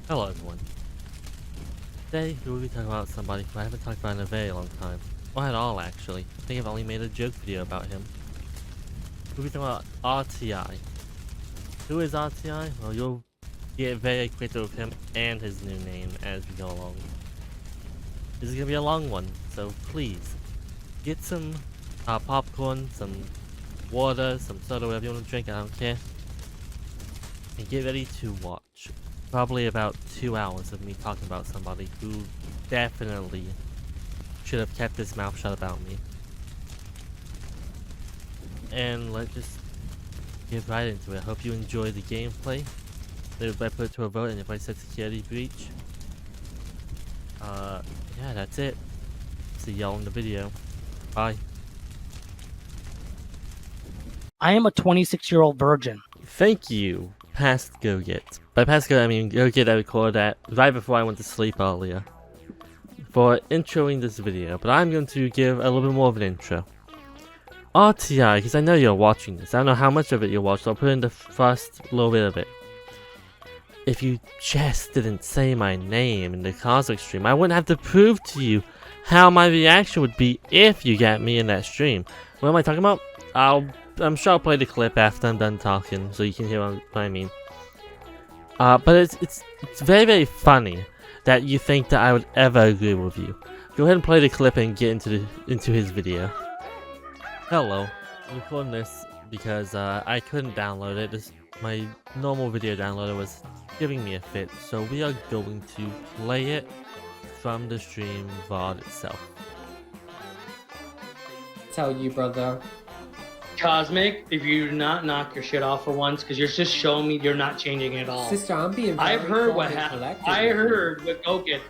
Hello everyone. Today we will be talking about somebody who I haven't talked about in a very long time. Or at all actually. I think I've only made a joke video about him. We'll be talking about RTI. Who is RTI? Well, you'll get very acquainted with him and his new name as we go along. This is gonna be a long one, so please get some popcorn, some water, some soda, whatever you want to drink, I don't care. And get ready to watch. Probably about 2 hours of me talking about somebody who definitely should have kept his mouth shut about me. And let's just get right into it. Hope you enjoy the gameplay. If I put it to a vote and if I said security breach. Yeah, that's it. See y'all in the video. Bye. I am a 26-year-old virgin. Thank you, past Go-Get. By past Go, I mean Go-Get I recorded that right before I went to sleep earlier. For introing this video, but I'm going to give a little bit more of an intro. RTI, because I know you're watching this. I don't know how much of it you watched, so I'll put in the first little bit of it. If you just didn't say my name in the Cosmic stream, I wouldn't have to prove to you how my reaction would be if you got me in that stream. What am I talking about? I'm sure I'll play the clip after I'm done talking, so you can hear what I mean. But it's very, very funny that you think that I would ever agree with you. Go ahead and play the clip and get into his video. Hello, I'm recording this because I couldn't download it. My normal video downloader was giving me a fit, so we are going to play it from the stream VOD itself. Tell you, brother. Cosmic, if you do not knock your shit off for once, because you're just showing me you're not changing at all. Sister, I'm being very I've heard what calm and happened. collected I with you. heard with Go-Get.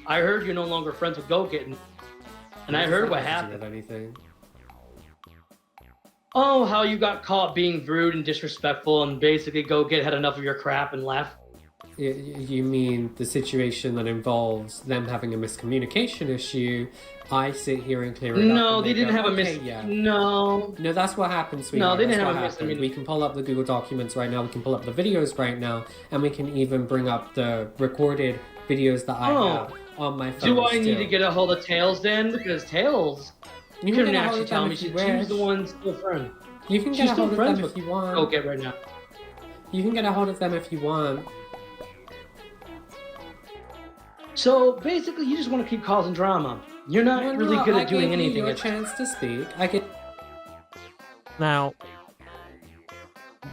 I heard you're no longer friends with Go-Get, and I heard what happened. Anything. Oh, how you got caught being rude and disrespectful, and basically Go-Get had enough of your crap and left. You mean the situation that involves them having a miscommunication issue? I sit here and clear it up. No, and they didn't go, have okay, a yeah. No. No, that's what happened, sweetheart. No, they didn't That's have what a happened. miscommunication. We can pull up the Google documents right now. We can pull up the videos right now, and we can even bring up the recorded videos that I have on my phone. Do I need still. to get a hold of Tails then? Because Tails You couldn't get a hold actually of tell them me if you she wish. was the one still friend. You can She's get a still hold of friends them with if you want. Go-Get right now. You can get a hold of them if you want. So basically, you just want to keep causing drama. You're not Well, really no, good I at doing gave anything. you a chance to speak. I could. Now,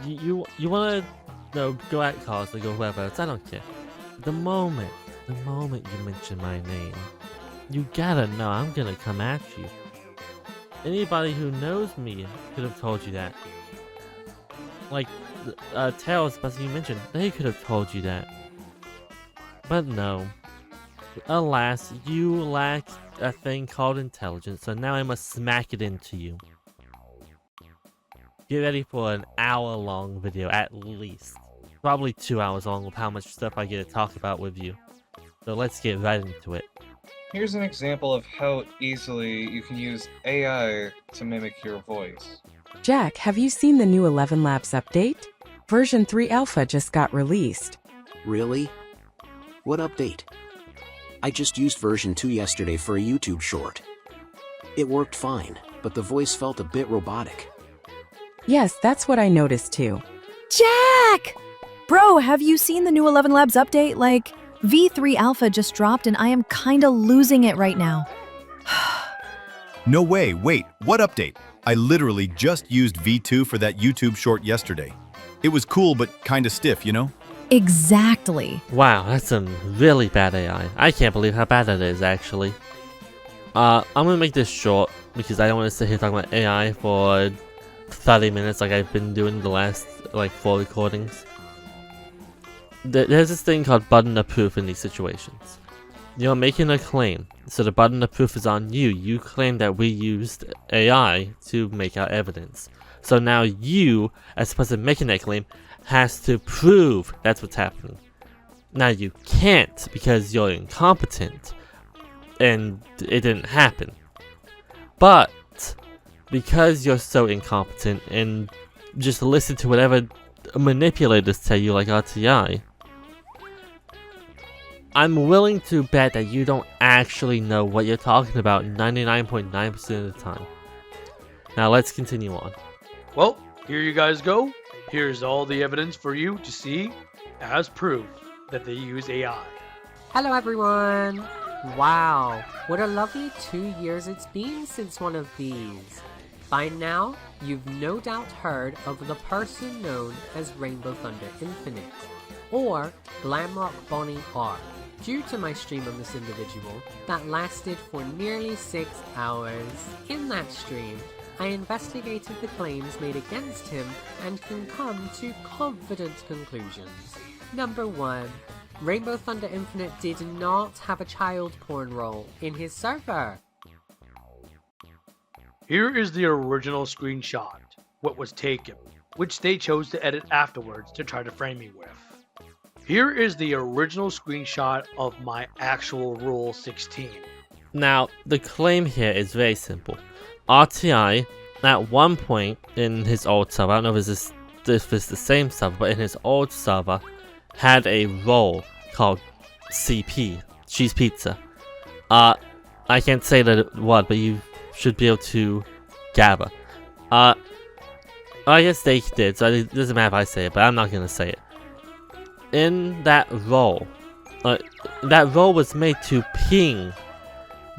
you wanna go at cars or go whoever else, I don't care. The moment you mention my name, you gotta know I'm gonna come at you. Anybody who knows me could have told you that. Like, Tails, the person you mentioned, they could have told you that. But no. Alas, you lack a thing called intelligence, so now I must smack it into you. Get ready for an hour-long video, at least. Probably 2 hours long with how much stuff I get to talk about with you. So let's get right into it. Here's an example of how easily you can use AI to mimic your voice. Jack, have you seen the new 11 Labs update? Version 3 Alpha just got released. Really? What update? I just used version 2 yesterday for a YouTube short. It worked fine, but the voice felt a bit robotic. Yes, that's what I noticed too. Jack! Bro, have you seen the new 11 Labs update? Like, V3 Alpha just dropped and I am kinda losing it right now. No way, wait, what update? I literally just used V2 for that YouTube short yesterday. It was cool, but kinda stiff, you know? Exactly. Wow, that's some really bad AI. I can't believe how bad that is, actually. I'm gonna make this short, because I don't want to sit here talking about AI for 30 minutes like I've been doing the last, 4 recordings. There's this thing called burden of proof in these situations. You're making a claim, so the burden of proof is on you. You claim that we used AI to make our evidence. So now you, as the person making that claim, has to prove that's what's happening. Now you can't because you're incompetent and it didn't happen. But because you're so incompetent and just listen to whatever manipulators tell you like RTI, I'm willing to bet that you don't actually know what you're talking about 99.9% of the time. Now let's continue on. Well, here you guys go. Here's all the evidence for you to see as proof that they use AI. Hello everyone! Wow, what a lovely 2 years it's been since one of these. By now, you've no doubt heard of the person known as RainbowThunderInfinite, or GlamrockBonnieR, due to my stream of this individual that lasted for nearly 6 hours. In that stream, I investigated the claims made against him and can come to confident conclusions. Number 1. RainbowThunderInfinite did not have a child porn role in his server. Here is the original screenshot, what was taken, which they chose to edit afterwards to try to frame me with. Here is the original screenshot of my actual Rule 16. Now, the claim here is very simple. RTI, at one point in his old server, I don't know if it's the same server, but in his old server, had a role called CP, Cheese Pizza. I can't say what, but you should be able to gather. I guess they did, so it doesn't matter if I say it, but I'm not gonna say it. In that role was made to ping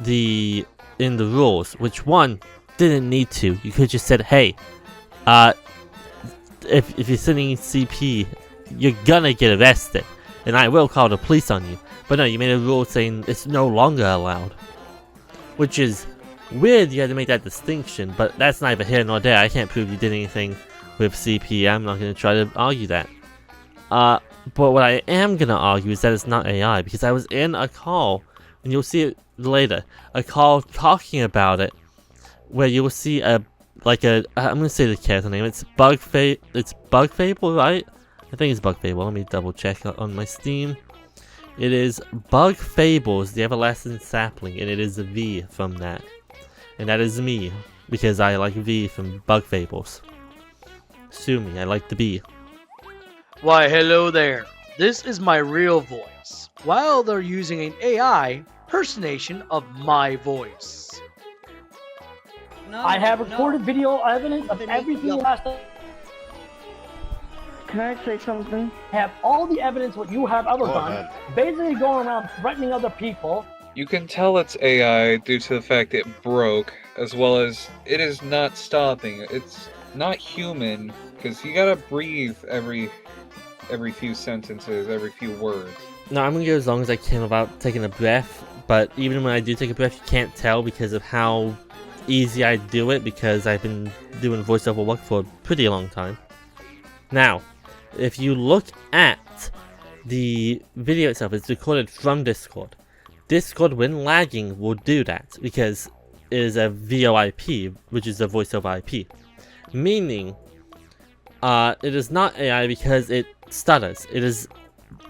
in the rules, which one didn't need to. You could just said, hey, if you're sending CP, you're gonna get arrested, and I will call the police on you. But no, you made a rule saying it's no longer allowed, which is weird. You had to make that distinction, but that's neither here nor there. I can't prove you did anything with CP. I'm not gonna try to argue that. But what I am gonna argue is that it's not AI, because I was in a call, and you'll see it later, a call talking about it, where you will see I'm gonna say the character name. It's Bug Fable, right? I think it's Bug Fable. Let me double check on my Steam. It is Bug Fables, the Everlasting Sapling, and it is a V from that. And that is me, because I like V from Bug Fables. Sue me, I like the B. Why, hello there. This is my real voice, while they're using an AI impersonation of my voice. I have recorded video evidence of everything you asked. Can I say something? Have all the evidence what you have ever done, basically going around threatening other people. You can tell it's AI due to the fact it broke, as well as it is not stopping. It's not human, because you gotta breathe every few sentences, every few words. No, I'm gonna go as long as I can without taking a breath, but even when I do take a breath, you can't tell because of how easy I do it, because I've been doing voiceover work for a pretty long time. Now, if you look at the video itself, it's recorded from Discord. Discord, when lagging, will do that because it is a VoIP, which is a voiceover IP. Meaning, it is not AI because it stutters. It is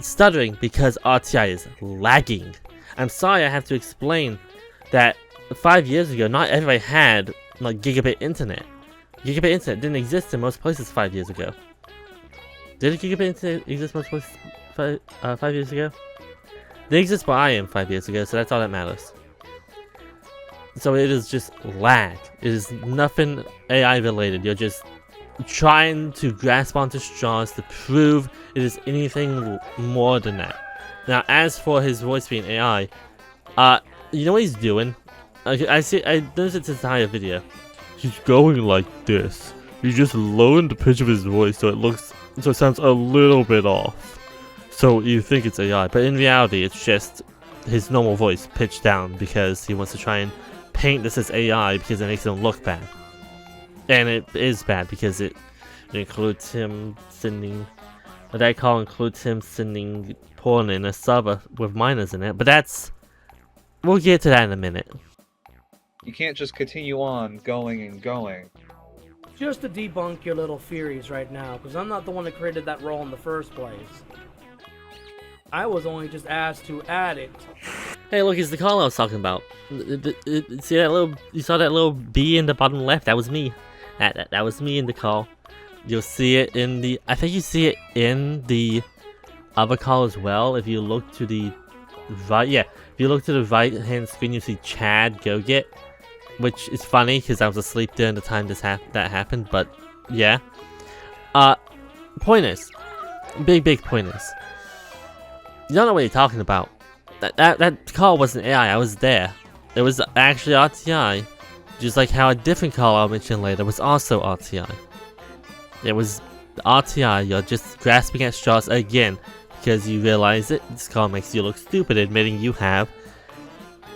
stuttering because RTI is lagging. I'm sorry I have to explain that 5 years ago, not everybody had like gigabit internet. Gigabit internet didn't exist in most places 5 years ago. Did gigabit internet exist in most places 5 years ago? They exist where I am 5 years ago, so that's all that matters. So it is just lag. It is nothing AI related. You're just trying to grasp onto straws to prove it is anything more than that. Now, as for his voice being AI, you know what he's doing? I noticed it's his entire video. He's going like this. He's just lowering the pitch of his voice so it sounds a little bit off. So you think it's AI, but in reality, it's just his normal voice pitched down because he wants to try and paint this as AI because it makes him look bad. And it is bad because it includes him sending... That call includes him sending porn in a server with minors in it, but that's... We'll get to that in a minute. You can't just continue on going and going. Just to debunk your little theories right now, because I'm not the one that created that role in the first place. I was only just asked to add it. Hey, look, it's the call I was talking about. See that little? You saw that little B in the bottom left? That was me. That was me in the call. You'll see it in the. I think you see it in the other call as well. If you look to the right. Yeah, if you look to the right hand screen, you see Chad Go Get, which is funny because I was asleep during the time that happened. But yeah, point is, big point is, you don't know what you're talking about. That call wasn't AI. I was there. It was actually RTI, just like how a different call I'll mention later was also RTI. It was RTI. You're just grasping at straws again because you realize it. This call makes you look stupid, admitting you have,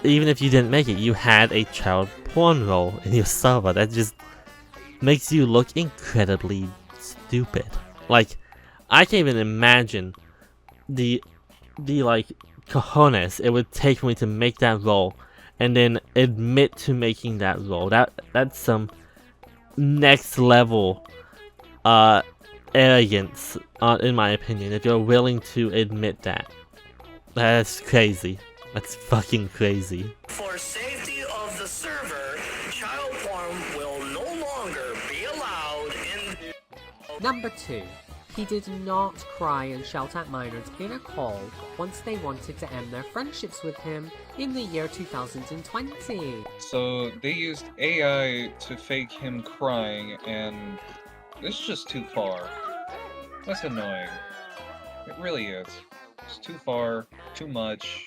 even if you didn't make it, you had a child porn role in your server. That just makes you look incredibly stupid. Like, I can't even imagine the like cojones it would take for me to make that role and then admit to making that role. That's some next level arrogance, in my opinion, if you're willing to admit that. That's crazy. That's fucking crazy. For safety of the server, child porn will no longer be allowed in... Number 2. He did not cry and shout at minors in a call once they wanted to end their friendships with him in the year 2020. So they used AI to fake him crying, and it's just too far. That's annoying. It really is. It's too far, too much.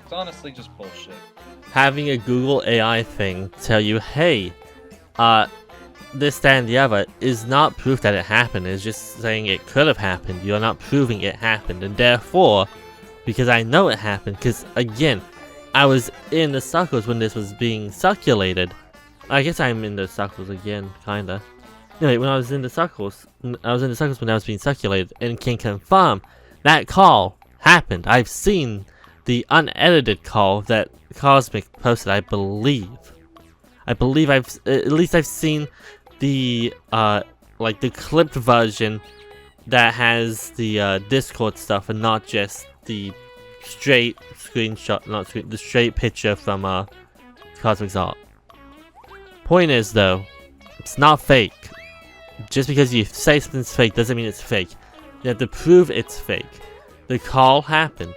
It's honestly just bullshit. Having a Google AI thing tell you, hey, this, that, and the other is not proof that it happened. It's just saying it could have happened. You're not proving it happened. And therefore, because I know it happened, because again, I was in the circles when this was being circulated. I guess I'm in the circles again, kinda. Anyway, when I was in the circles when that was being circulated, and can confirm that call happened. I've seen the unedited call that Cosmic posted, I believe I've seen the like the clipped version that has the Discord stuff and not just the straight screenshot, the straight picture from Cosmic's art. Point is though, it's not fake. Just because you say something's fake doesn't mean it's fake. You have to prove it's fake. The call happened.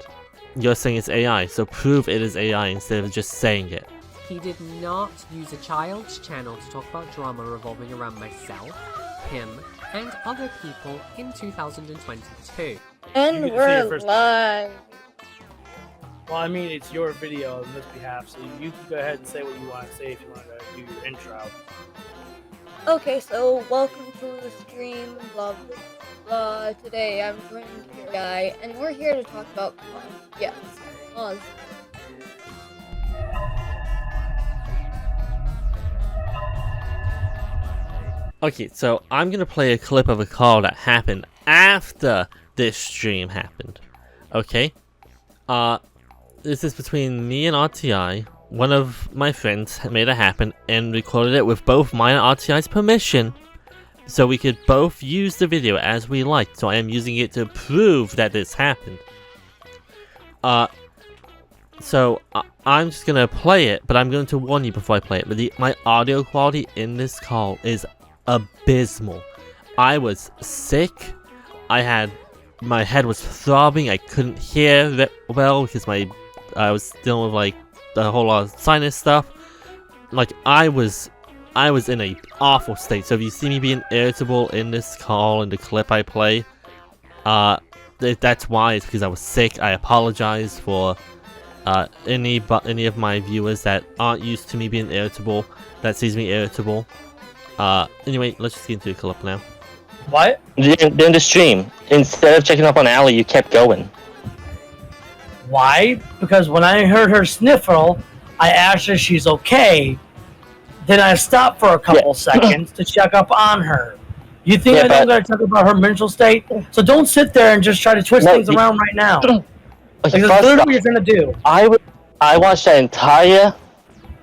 You're saying it's AI, so prove it is AI instead of just saying it. He did not use a child's channel to talk about drama revolving around myself, him, and other people in 2022. And we're live. Well, I mean, it's your video on this behalf, so you can go ahead and say what you want to say if you want to do your intro. Okay, so welcome to the stream, blah blah blah. Today I'm joined here, guy, and we're here to talk about yes, cause. Okay, so I'm gonna play a clip of a call that happened after this stream happened. Okay? This is between me and RTI. One of my friends made it happen and recorded it with both mine and RTI's permission, so we could both use the video as we liked. So I am using it to prove that this happened. So I'm just gonna play it, but I'm going to warn you before I play it. But my audio quality in this call is abysmal. I was sick. My head was throbbing. I couldn't hear well because I was dealing with like a whole lot of sinus stuff. Like I was in a awful state. So if you see me being irritable in this call in the clip I play, that's why. It's because I was sick. I apologize for any of my viewers that aren't used to me being irritable, that sees me irritable. Anyway, let's just get into the clip now. What? During the stream, instead of checking up on Allie, you kept going. Why? Because when I heard her sniffle, I asked her if she's okay. Then I stopped for a couple seconds to check up on her. You think I don't gotta talk about her mental state? So don't sit there and just try to twist things around right now. Like, that's literally what you're gonna do. I watched that entire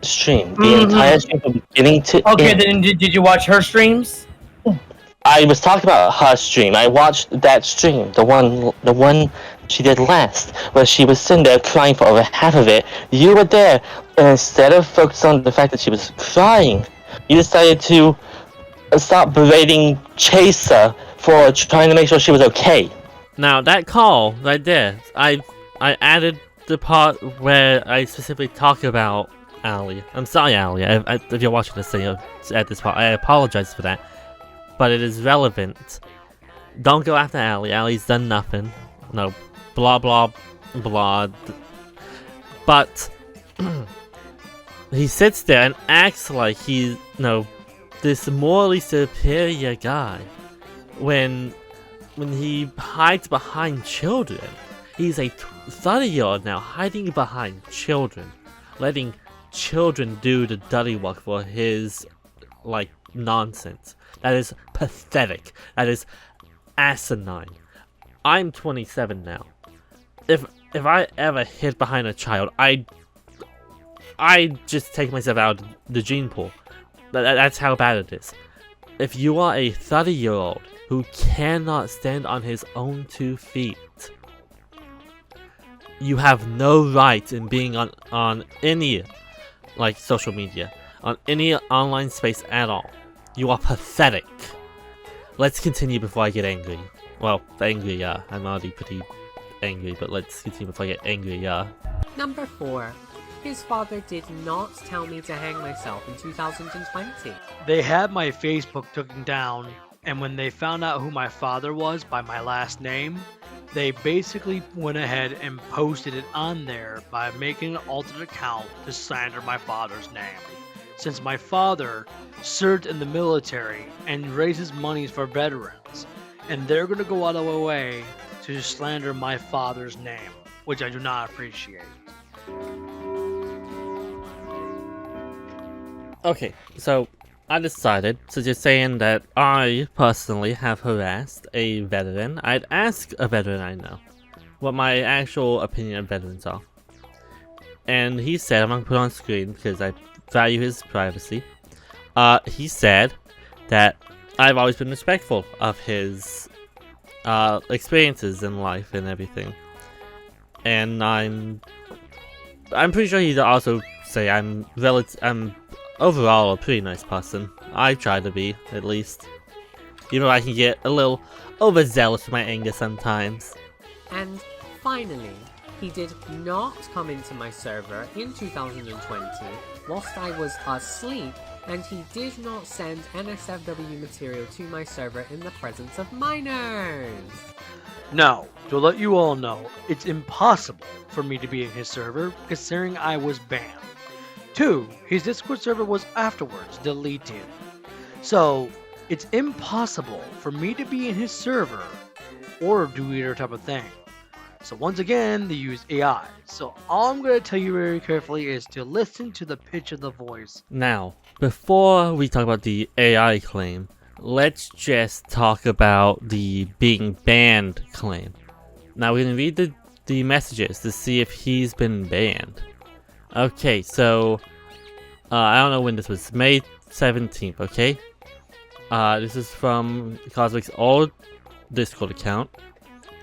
stream. The entire stream from beginning to end. Then did you watch her streams? I was talking about her stream. I watched that stream, the one she did last, where she was sitting there crying for over half of it. You were there, and instead of focusing on the fact that she was crying, you decided to stop berating Chaser for trying to make sure she was okay. Now that call right there, I added the part where I specifically talk about Ali. I'm sorry, Ali, if you're watching this thing at this part, I apologize for that. But it is relevant. Don't go after Ali. Ali's done nothing. No, blah blah blah. But he sits there and acts like he's this morally superior guy when he hides behind children. He's a 30-year-old now, hiding behind children, letting children do the dirty work for his nonsense. That is pathetic. That is asinine. I'm 27 now. If I ever hid behind a child, I just take myself out of the gene pool. That's how bad it is. If you are a 30-year-old who cannot stand on his own 2 feet, you have no right in being on any social media, on any online space at all. You are pathetic. Let's continue before I get angry. Well, angry, I'm already pretty angry, but let's continue before I get angry, Number 4. His father did not tell me to hang myself in 2020. They had my Facebook taken down, and when they found out who my father was by my last name, they basically went ahead and posted it on there by making an alternate account to slander my father's name. Since my father served in the military and raises monies for veterans, and they're going to go out of their way to slander my father's name, which I do not appreciate. Okay, so I decided, since you're saying that I personally have harassed a veteran, I'd ask a veteran I know what my actual opinion of veterans are. And he said, I'm going to put it on screen because I value his privacy. He said that I've always been respectful of his experiences in life and everything. And I'm pretty sure he'd also say I'm overall a pretty nice person. I try to be, at least. Even though I can get a little overzealous with my anger sometimes. And finally, he did not come into my server in 2020 whilst I was asleep, and he did not send NSFW material to my server in the presence of minors. Now, to let you all know, it's impossible for me to be in his server, considering I was banned. 2, his Discord server was afterwards deleted. So, it's impossible for me to be in his server or do either type of thing. So once again, they use AI. So all I'm going to tell you very carefully is to listen to the pitch of the voice. Now, before we talk about the AI claim, let's just talk about the being banned claim. Now we're going to read the messages to see if he's been banned. Okay, so I don't know when this was, May 17th, okay? This is from Cosmic's old Discord account.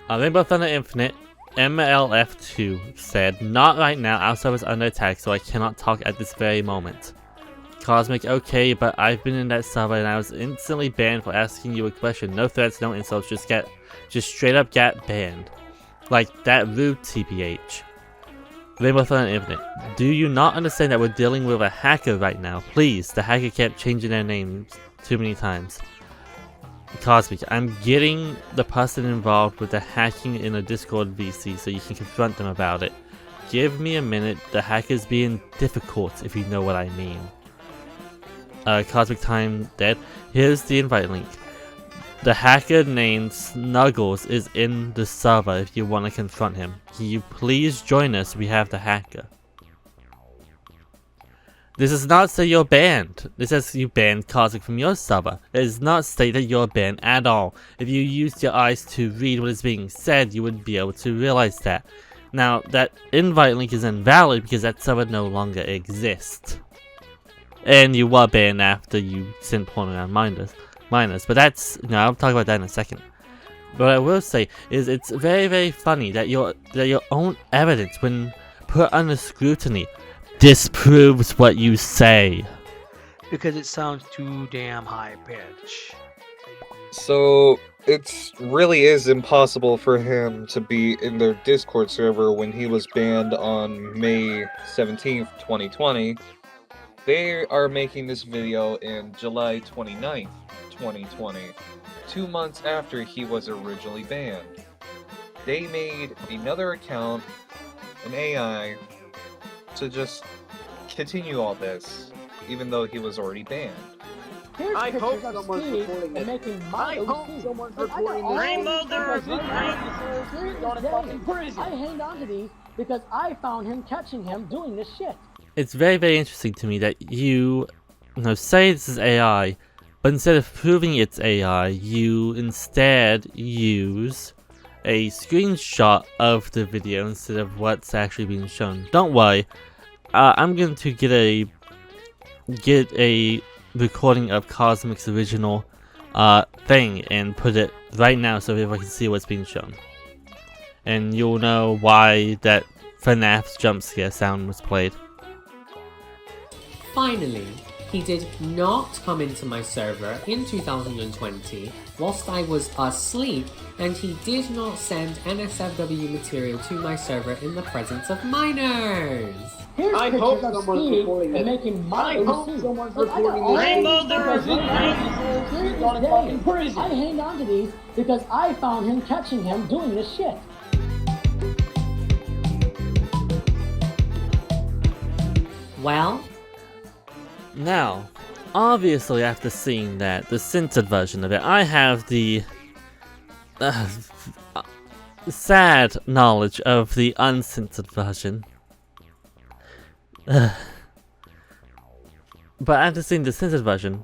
RainbowThunderInfinite MLF2 said, "Not right now, our server is under attack, so I cannot talk at this very moment." Cosmic, okay, but I've been in that server and I was instantly banned for asking you a question. No threats, no insults, just straight up get banned. Like that rude TBH. RainbowThunderInfinite, do you not understand that we're dealing with a hacker right now? Please, the hacker kept changing their names too many times. Cosmic, I'm getting the person involved with the hacking in a Discord VC so you can confront them about it. Give me a minute, the hacker's being difficult if you know what I mean. Cosmic Time Dead, here's the invite link. The hacker named Snuggles is in the server if you want to confront him. Can you please join us? We have the hacker. This does not say you're banned. This says you banned Cosmic from your server. It does not state that you're banned at all. If you used your eyes to read what is being said, you would be able to realize that. Now, that invite link is invalid because that server no longer exists. And you were banned after you sent porn around minors. But that's, I'll talk about that in a second. But what I will say is it's very, very funny that your own evidence, when put under scrutiny, disproves what you say. Because it sounds too damn high pitch. So, it really is impossible for him to be in their Discord server when he was banned on May 17th, 2020. They are making this video in July 29th, 2020, 2 months after he was originally banned. They made another account, an AI, to just continue all this, even though he was already banned. Here's I hope someone's reporting it. I hope someone's reporting this. I hang on to these because I found him catching him doing this shit. It's very, very interesting to me that you say this is AI, but instead of proving it's AI, you instead use a screenshot of the video instead of what's actually being shown. Don't worry, I'm going to get a recording of Cosmic's original thing and put it right now so everyone can see what's being shown. And you'll know why that FNAF's jump scare sound was played. Finally, he did not come into my server in 2020 whilst I was asleep, and he did not send NSFW material to my server in the presence of minors. Here's I hope someone's reporting it. Making I hope someone's reporting this. I hang on to these because I found him catching him doing this shit. Well, now, obviously after seeing that, the censored version of it, I have the sad knowledge of the uncensored version. But after seeing the censored version,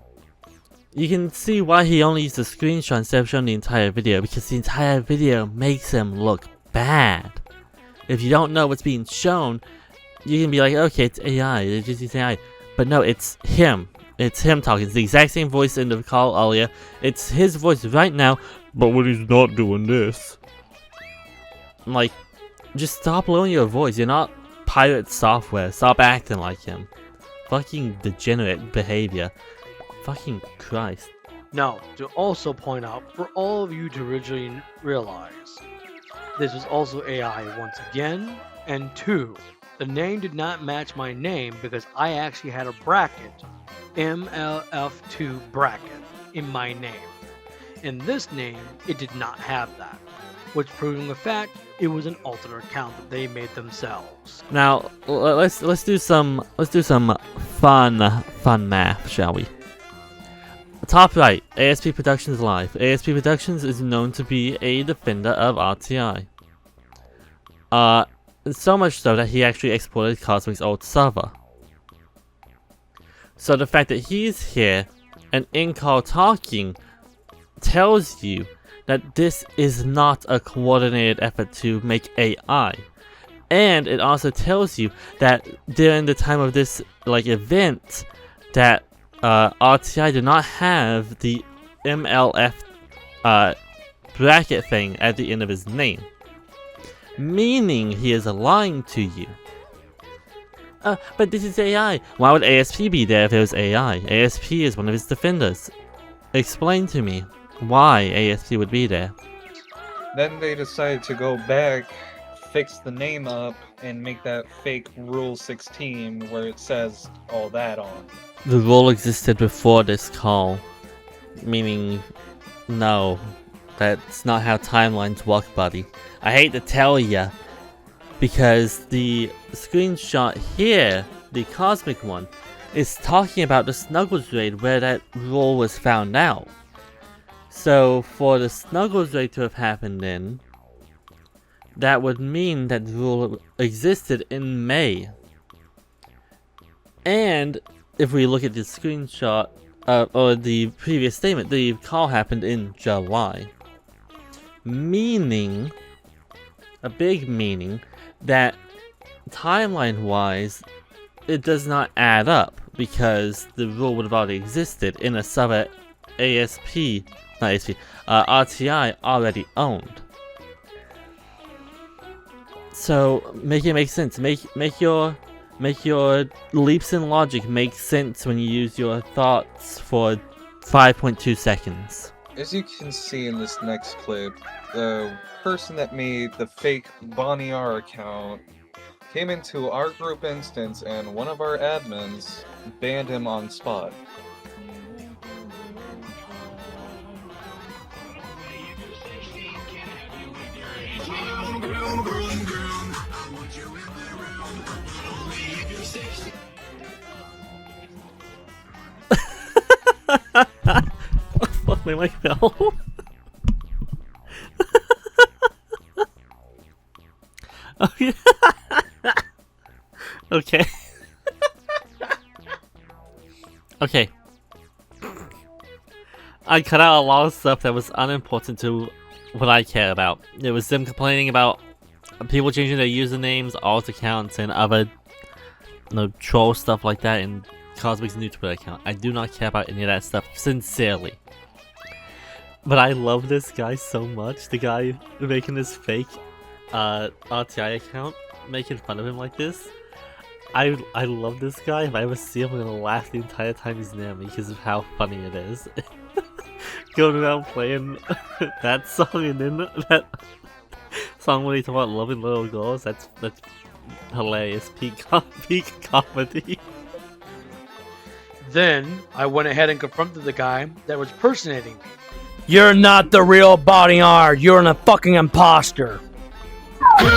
you can see why he only used a screenshot instead of showing the entire video, because the entire video makes him look bad. If you don't know what's being shown, you can be like, okay, it's AI, it's just AI. But no, it's him. It's him talking. It's the exact same voice in the call earlier. It's his voice right now, but when he's not doing this. Like, just stop lowering your voice. You're not pirate software. Stop acting like him. Fucking degenerate behavior. Fucking Christ. Now, to also point out, for all of you to originally realize, this was also AI once again, and 2, the name did not match my name because I actually had a bracket, MLF2 bracket, in my name. In this name, it did not have that, which proving the fact it was an alternate account that they made themselves. Now, let's do some fun math, shall we? Top right, ASP Productions Live. ASP Productions is known to be a defender of RTI. So much so that he actually exploited Cosmic's old server. So the fact that he's here and in-call talking tells you that this is not a coordinated effort to make AI. And it also tells you that during the time of this event that RTI did not have the MLF bracket thing at the end of his name. Meaning he is lying to you. But this is AI. Why would ASP be there if it was AI? ASP is one of his defenders. Explain to me why ASP would be there. Then they decided to go back, fix the name up, and make that fake Rule 16 where it says all that on. The rule existed before this call. Meaning, no. That's not how timelines work, buddy. I hate to tell ya, because the screenshot here, the Cosmic one, is talking about the Snuggles raid where that rule was found out. So for the Snuggles raid to have happened then, that would mean that the rule existed in May. And if we look at the screenshot, or the previous statement, the call happened in July. Meaning, a big meaning, that timeline-wise, it does not add up, because the rule would have already existed in a server RTI already owned. So make it make sense. Make your leaps in logic make sense when you use your thoughts for 5.2 seconds. as you can see in this next clip, the person that made the fake BonnieR account came into our group instance and one of our admins banned him on spot. Fuck me, like no. Okay. Okay. Okay. I cut out a lot of stuff that was unimportant to what I care about. It was them complaining about people changing their usernames, alt accounts, and other troll stuff like that in Cosmic's new Twitter account. I do not care about any of that stuff, sincerely. But I love this guy so much. The guy making this fake RTI account, making fun of him like this. I love this guy. If I ever see him, I'm gonna laugh the entire time he's near me because of how funny it is. Going around playing that song and then that song when he talks about loving little girls. That's hilarious. Peak comedy. Then I went ahead and confronted the guy that was personating me. You're not the real BonnieR. You're a fucking imposter. Get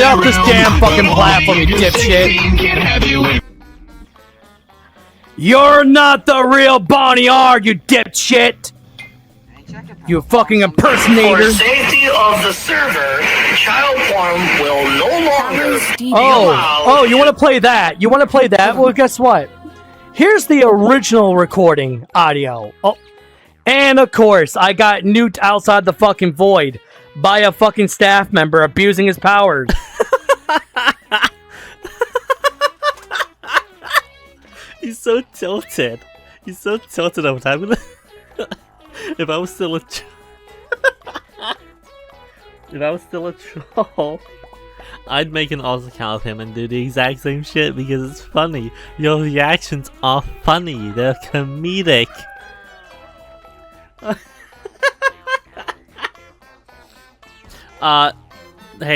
off this damn fucking platform, you dipshit. You're not the real BonnieR, you dipshit. You fucking impersonator. For safety of the server, child porn will no longer be Oh, allowed. you want to play that? You want to play that? Well, guess what? Here's the original recording audio. Oh, and of course, I got nuked outside the fucking void by a fucking staff member abusing his powers. He's so tilted. He's so tilted over time. If I was still a troll, I'd make an alt account of him and do the exact same shit because it's funny. Your reactions are funny. They're comedic. Hey,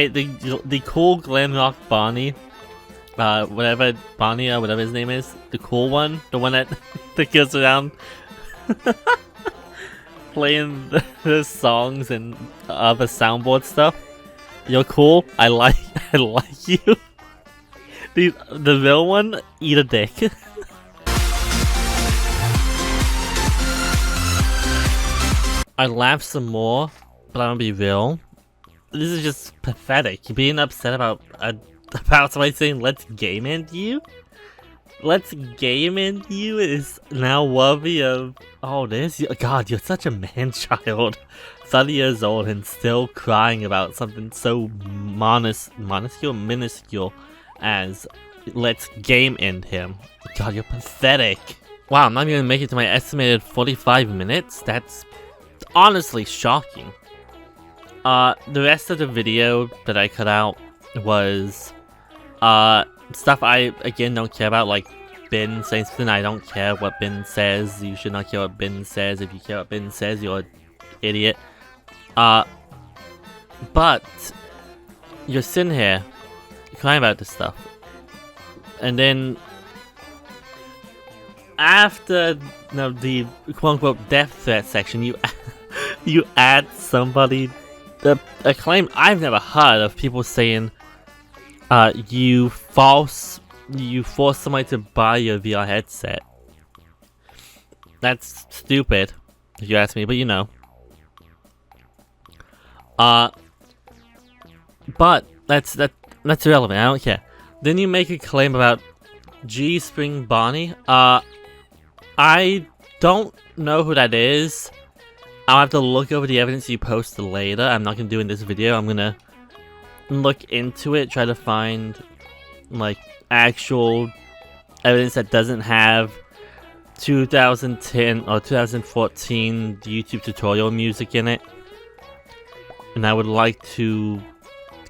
the cool GlamrockBonnie, whatever Bonnie or whatever his name is, the cool one, the one that goes around playing the songs and other soundboard stuff. You're cool. I like you. The real one, eat a dick. I laughed some more, but I'm gonna be real. This is just pathetic. Being upset about somebody saying "Let's game end you." Let's game end you is now worthy of. Oh, God, you're such a man-child. 30 years old and still crying about something so minuscule as let's game end him. God, you're pathetic. Wow, I'm not even gonna make it to my estimated 45 minutes? That's honestly shocking. The rest of the video that I cut out was stuff I again don't care about, like Ben saying something. I don't care what Ben says. You should not care what Ben says. If you care what Ben says, you're an idiot. But you're sitting here crying about this stuff, and then after the quote-unquote death threat section, you add somebody a claim I've never heard of, people saying you force somebody to buy your VR headset. That's stupid, if you ask me, but you know. But that's irrelevant. I don't care. Then you make a claim about G Spring Bonnie. I don't know who that is. I'll have to look over the evidence you posted later. I'm not gonna do in this video. I'm gonna look into it, try to find like actual evidence that doesn't have 2010 or 2014 YouTube tutorial music in it. And I would like to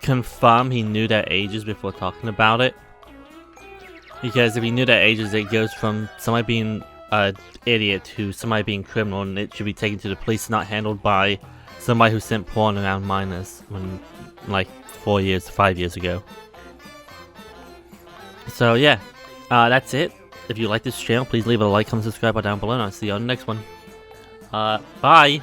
confirm he knew their ages before talking about it. Because if he knew their ages, it goes from somebody being a idiot who's somebody being criminal, and it should be taken to the police, not handled by somebody who sent porn around minors when, like, 5 years ago. So yeah, that's it. If you like this channel, please leave a like, comment, subscribe down below, and I'll see you on the next one. Bye!